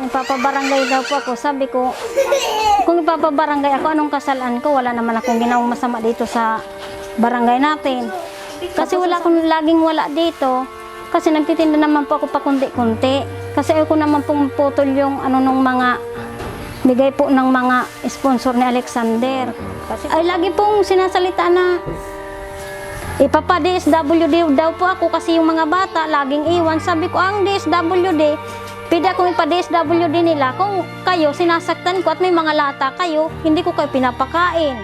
ipapabarangay daw po ako. Sabi ko, kung ipapabarangay ako, anong kasalaan ko? Wala naman akong ginawang masama dito sa barangay natin. Kasi wala akong laging wala dito. Kasi nagtitinda naman po ako pa kunti-kunti. Kasi ako naman pong putol yung ano nung mga bigay po ng mga sponsor ni Alexander. Kasi, ay lagi pong sinasalita na ipapa-DSWD daw po ako kasi yung mga bata laging iwan. Sabi ko, ang DSWD, pwede akong ipa-DSWD nila kung kayo sinasaktan ko at may mga lata kayo, hindi ko kayo pinapakain.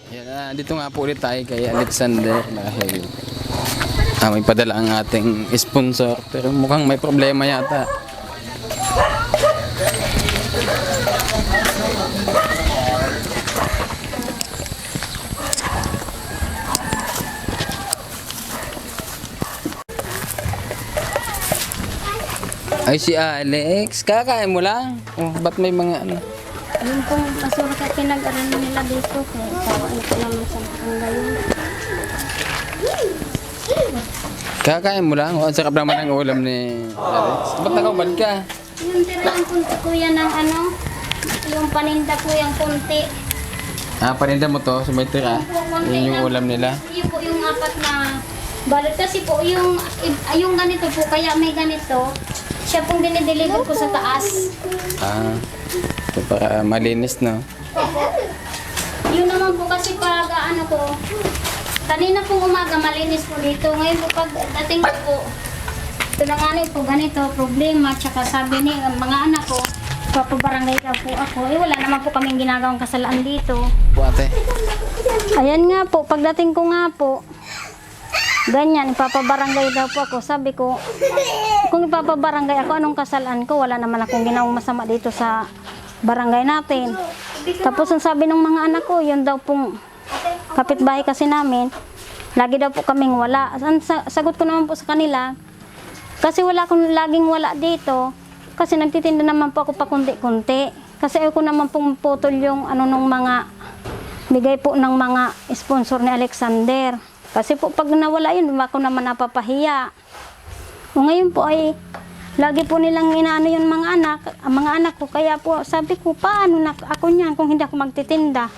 Yan, dito nga po ulit tayo kay Alexander dahil may padala ang ating sponsor pero mukhang may problema yata. Ay si Alex, kakain mo lang? Oh, ba't may mga ano? Yung pong basura ka pinag-aral nila dito, kaya tawaan ko naman sa barangay yun. Kakain mo lang? Oh, ang sarap naman ang ulam ni Alex. Ba't nakabad ka? Yung tiraan punta ko yan ng ano, yung paninda ko yung kunti. Paninda mo to, so may tira. Yun yung ulam nila. Yun po yung apat na balot. Kasi po yung ganito po, kaya may ganito. Siya pong dinideliver ko sa taas. So para malinis, no? Yun naman po kasi pag ano ko, kanina pong umaga malinis po dito. Ngayon po pag dating ko po, ito na nga po ganito, problema. Tsaka sabi ni mga anak ko, papabarangay daw po ako. Wala naman po kaming ginagawang kasalaan dito. Po ate. Ayan nga po, pagdating ko nga po, ganyan, ipapabarangay daw po ako. Sabi ko, kung ipapabarangay ako, anong kasalaan ko? Wala naman akong ginawang masama dito sa barangay natin. Tapos ang sabi ng mga anak ko, yun daw pong kapitbahay kasi namin, lagi daw po kaming wala. Ang sagot ko naman po sa kanila, kasi wala akong laging wala dito, kasi nagtitinda naman po ako pa kunti-kunti. Kasi ako naman pong putol yung ano nung mga bigay po ng mga sponsor ni Alexander. Kasi po pag nawala yun, ako naman napapahiya. O ngayon po ay lagi po nilang inaano yung mga anak ko. Kaya po sabi ko, paano na ako niyan kung hindi ako magtitinda?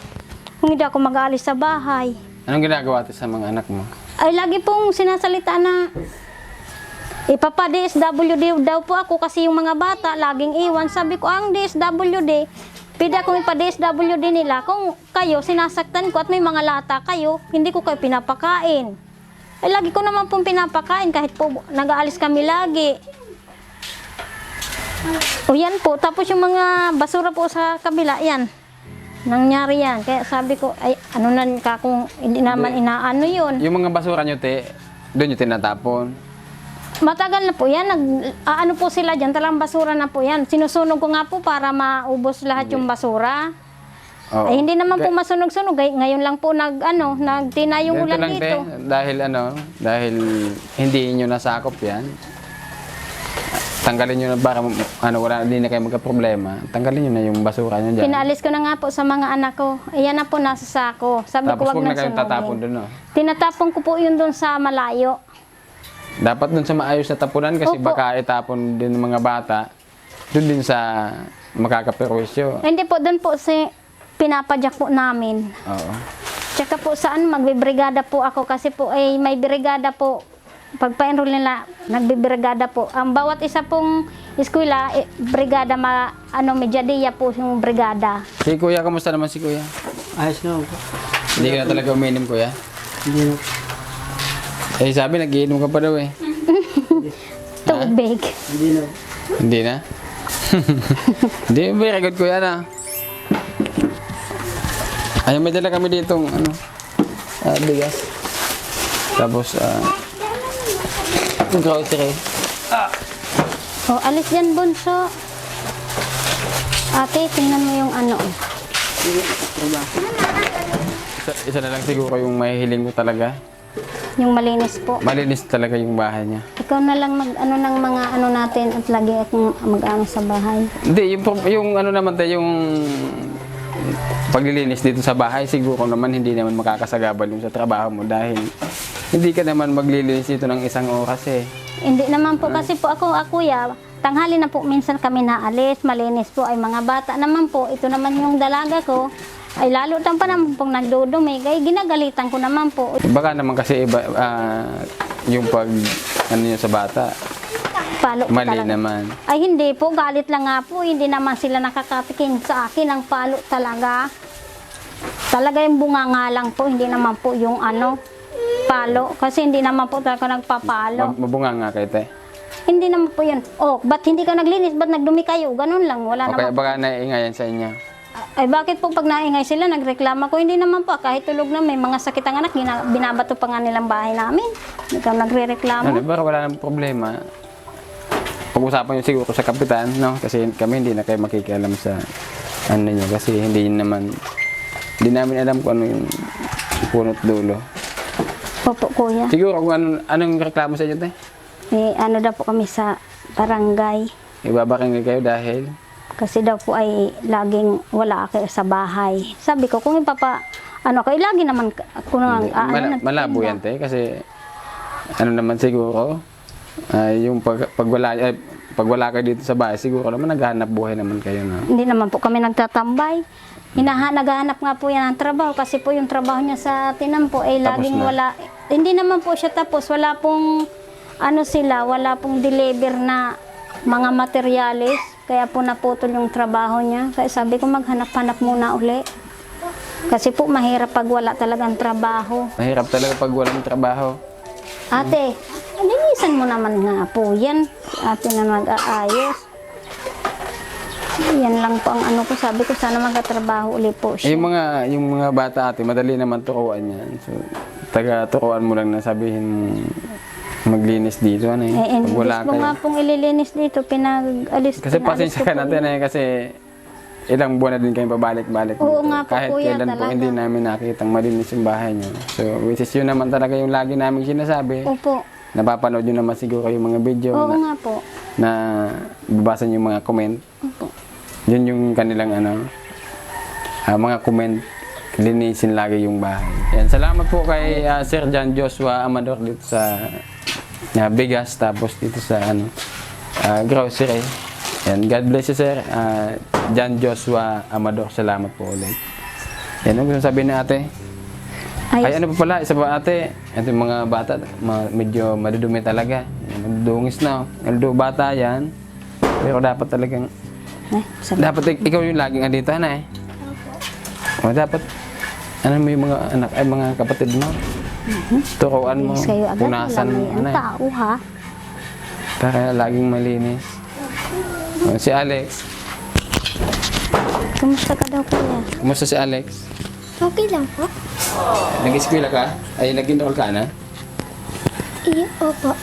Kung hindi ako mag-aalis sa bahay. Anong ginagawa ate sa mga anak mo? Ay lagi pong sinasalita na ipapa-DSWD daw po ako kasi yung mga bata laging iwan. Sabi ko, ang DSWD, pwede akong ipa-DSWD nila kung kayo sinasaktan ko at may mga lata kayo, hindi ko kayo pinapakain. Ay lagi ko naman pong pinapakain kahit po nag-aalis kami lagi. O yan po, tapos yung mga basura po sa kabila, yan. Nangyari yan. Kaya sabi ko, ay ano na ka kung hindi naman inaano yun. Yung mga basura nyo te, doon nyo tinatapon? Matagal na po yan, ano po sila dyan, talang basura na po yan. Sinusunog ko nga po para maubos lahat yung basura. Oo. Ay hindi naman po masunog-sunog, ngayon lang po nagtina yung Ganito ulan lang, dito. dahil hindi nyo nasakop yan. Tanggalin nyo na para wala din na kayo magka-problema. Tanggalin nyo na yung basura nyo dyan. Pinaalis ko na nga po sa mga anak ko. Ayan na po nasa sako. Sabi Tapos ko wag huwag nang na kayong tatapon sunugin. doon, no? Tinatapon ko po yun doon sa malayo. Dapat doon sa maayos na tapunan kasi Opo. baka itapon din ng mga bata doon din sa makakaperwisyo. Hindi po, doon po pinapadyak po namin. Oo. Tsaka po saan magbibrigada po ako kasi po ay may brigada po. Pag pa-enroll nila, nagbibrigada po. Ang bawat isa pong eskwela, brigada, medyadiya po yung brigada. Si Kuya, kamusta naman si Kuya? Ayos na po. Hindi ka na talaga uminom, Kuya? Hindi na. Eh, sabi, nagiinom ka pa daw eh. Tubig. Hindi na. Hindi na? Hindi, very good kuya na. Ay, may dala kami ditong, ano, bigas. Tapos, grocery. O, alis dyan, bunso. Ate, tingnan mo yung ano. Isa na lang siguro yung mahihiling ko talaga. Yung malinis po. Malinis talaga yung bahay niya. Ikaw na lang mag-ano ng mga ano natin at lagi akong mag-ano sa bahay. Hindi, yung ano naman tayo, yung paglilinis dito sa bahay, siguro naman hindi naman makakasagabal yung sa trabaho mo dahil hindi ka naman maglilinis dito ng isang oras eh. Hindi naman po kasi po ako, kuya, tanghali na po minsan kami naalis, malinis po ay mga bata naman po. Ito naman yung dalaga ko, ay lalo pa naman pong nagdudumi, kaya ginagalitan ko naman po. Baka naman kasi iba, yung pag, ano yun sa bata, Palo po mali talaga. naman. Ay hindi po, galit lang nga po, hindi naman sila nakakatikin sa akin ng palo talaga. Talaga yung bunga nga lang po, hindi naman po yung ano, palo. Kasi hindi naman po talaga nagpapalo. Mabunga nga kayo, te. Hindi naman po yun. Oh, ba't hindi ka naglinis? Ba't nagdumi kayo? Ganun lang, wala O kaya naman. baka naiingayan sa inyo. Ay bakit po pag naingay sila, nagreklama ko? Hindi naman po, kahit tulog na may mga sakit ang anak, binabato pa nga nilang bahay namin. Ikaw nagre-reklamo. Ano, baka wala nang problema. Pag-usapan nyo siguro sa kapitan, no? Kasi kami hindi na kayo makikialam sa ano nyo. Kasi hindi namin alam kung ano yung punot dulo. Opo, kuya. Siguro kung anong reklamo sa inyo, te? Eh, ano daw po kami sa barangay. Ibabaking kayo dahil Kasi daw po ay laging wala kayo sa bahay. Sabi ko, kung ano kayo, lagi naman ako nang malabo yan, te. Kasi ano naman siguro, yung pag wala kayo dito sa bahay, siguro naman naghahanap buhay naman kayo na. Hindi naman po kami nagtatambay. Naghahanap nga po yan ng trabaho kasi po yung trabaho niya sa tinan po ay Tapos laging na. wala. Hindi naman po siya tapos. Wala pong wala pong deliver na mga materyales. Kaya po naputol yung trabaho niya. Kaya sabi ko maghanap-hanap muna uli. Kasi po mahirap pag wala talagang trabaho. Mahirap talaga pag walang trabaho. Ate, linisan mo naman nga po yan. Ate na mag-aayos. Yan lang po ang ano ko. Sabi ko sana magkatrabaho uli po siya. Yung mga bata ate, madali naman turuan yan. So, taga-turuan mo lang na sabihin mo maglinis dito. Ano, eh. Pag wala Imbis mo nga pong ililinis dito, pinag-alis Kasi pinalis pasensya ko ka po natin yun. kasi ilang buwan na din kayo pabalik-balik Oo dito. nga po, Kahit kuya, kailan po talaga. hindi namin nakitang malinis yung bahay nyo. So, which is yun naman talaga yung lagi namin sinasabi. Opo. Napapanood nyo naman siguro yung mga video Oo na, nga po. na babasa nyo yung mga comment. Opo. Yun yung kanilang mga comment, linisin lagi yung bahay. Yan, salamat po kay Sir John Joshua Amador dito sa bigas, tapos dito sa grocery. Yan, God bless you, Sir. John Joshua Amador, salamat po ulit. Yan, ano gusto sabihin na ate? Ay, ano pa pala, isa pa ate, ito yung mga bata, medyo madudumi talaga. Madudungis na. Although bata yan, pero dapat talagang, dapat ikaw yung laging andito na eh. O dapat, ano mo yung mga anak, ay mga kapatid mo. Turuan mo, Yes, kayo agad. punasan mo, Walang tao ha. para laging malinis. O, si Alex, Kumusta ka daw kuya? kumusta si Alex? Okay lang po. Nag-eskwela ka? Ay, nag-enroll ka na? Opo.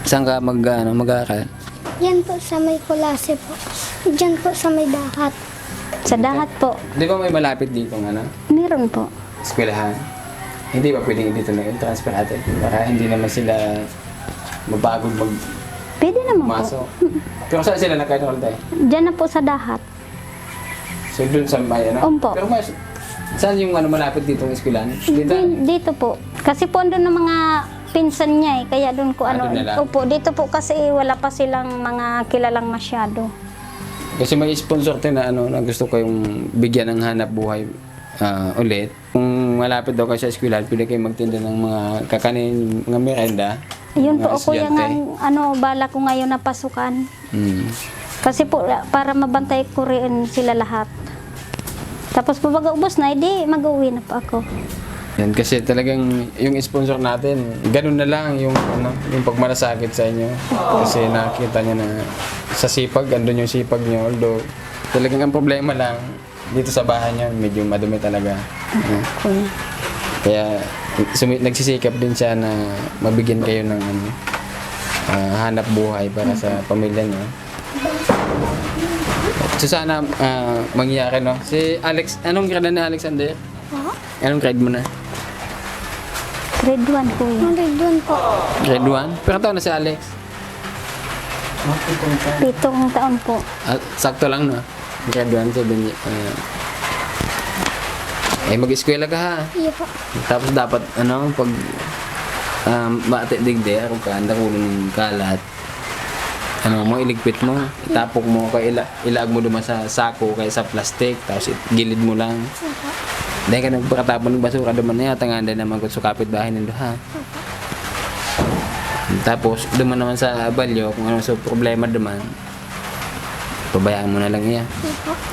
Saan ka mag-aaral? Yan po sa may kulase po. Diyan po sa may dahat. Sa dahat po. Di ba may malapit dito Meron po. eskwelahan? Hindi ba pwedeng dito na transfer natin? Para hindi naman sila mapagod Pwede naman po. magmasok. Pero saan sila naka-enroll tayo? Diyan na po sa dahat. So doon sa may Opo. Pero saan yung malapit dito ng eskwelahan? Dito? Dito po. Kasi po andun ng mga pinsan niya eh. Kaya doon ko doon na lang? Opo, dito po kasi wala pa silang mga kilalang masyado. Kasi may sponsor tayo na gusto ko yung bigyan ng hanap buhay ulit. Kung malapit daw kayo sa eskwelahan, pwede kayo magtinda ng mga kakanin, mga merenda. Yun mga po ako yung estudyante. bala ko ngayon na pasukan. Mm. Kasi po para mabantay ko rin sila lahat. Tapos po pag ubos na, mag-uwi na po ako. Yan, kasi talagang yung sponsor natin, ganun na lang yung yung pagmalasakit sa inyo. Kasi nakita niya na sa sipag, andun yung sipag niyo. Although, talagang ang problema lang, dito sa bahay niya, medyo madumi talaga. Kuya. Kaya, nagsisikap din siya na mabigyan kayo ng hanap buhay para sa pamilya niyo. So sana mangyayari, no? Si Alex, anong grade na ni Alexander? Anong grade mo na? Grade 1 kuya. Grade 1 po. Grade 1? Pero taon na si Alex? 7 taon po. Sakto lang, no? Grade 1, 7 mag-eskwela ka, ha? Iya po. Tapos dapat, pag mati digde, araw ka, anda ko ng kalat. Mo, iligpit mo, itapok mo, kaya ilaag mo duman sa sako, kaya sa plastic, tapos gilid mo lang. Dahil ka nagpakatapon ng basura duman na yata, nga naman kung sukapit bahay nito, ha? Tapos, duman naman sa balyo, kung ano sa problema duman, pabayaan mo na lang iya.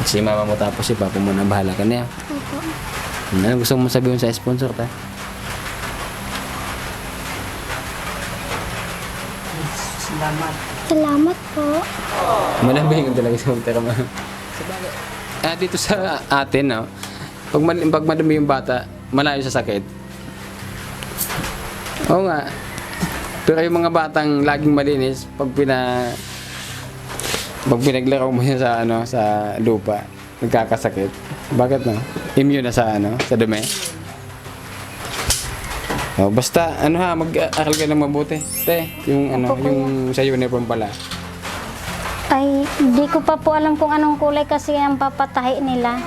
Si mama mo tapos si papa mo na bahala ka niya. Ano gusto mo sabihin sa sponsor ta? Salamat po. Malambing talaga sa mga dito sa atin, no? Pag madumi yung bata, malayo sa sakit. Oo nga. Pero yung mga batang laging malinis, pag pinaglaro mo yun sa sa lupa, nagkakasakit. Bakit, no? Immune na sa sa dumi. Oh, basta mag-aral ka ng mabuti. Te, yung yung sa uniform pala. Ay, di ko pa po alam kung anong kulay kasi ang papatahi nila.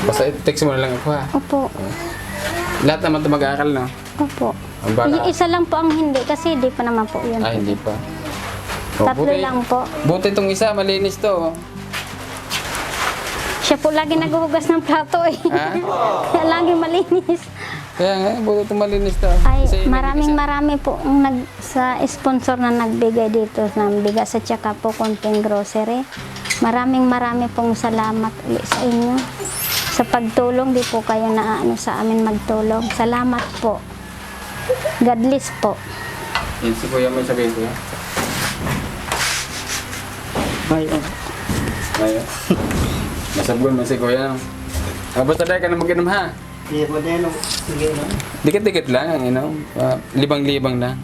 Basta text mo na lang ako, ha. Opo. Lahat naman 'to mag-aaral, no? Opo. Ang baka- Yung isa lang po ang hindi kasi di pa naman po yun. Hindi pa. Tatlo lang po. Buti itong isa, malinis to. Siya po lagi naghuhugas ng plato eh. Ha? Kaya lagi malinis. Kaya nga, buti itong malinis to. Ay, Kasi marami po ang sa sponsor na nagbigay dito ng bigas at saka po konting grocery. Marami pong salamat ulit sa inyo. Sa pagtulong, di po kayo na sa amin magtulong. Salamat po. God bless po. Yan si Kuya may sabihin ko. Ayun. Ayun. Masabgon mo si Kuya. Basta dahil ka na mag-inom, ha? Iya po din. Sige na. Dikit-dikit lang, libang-libang lang.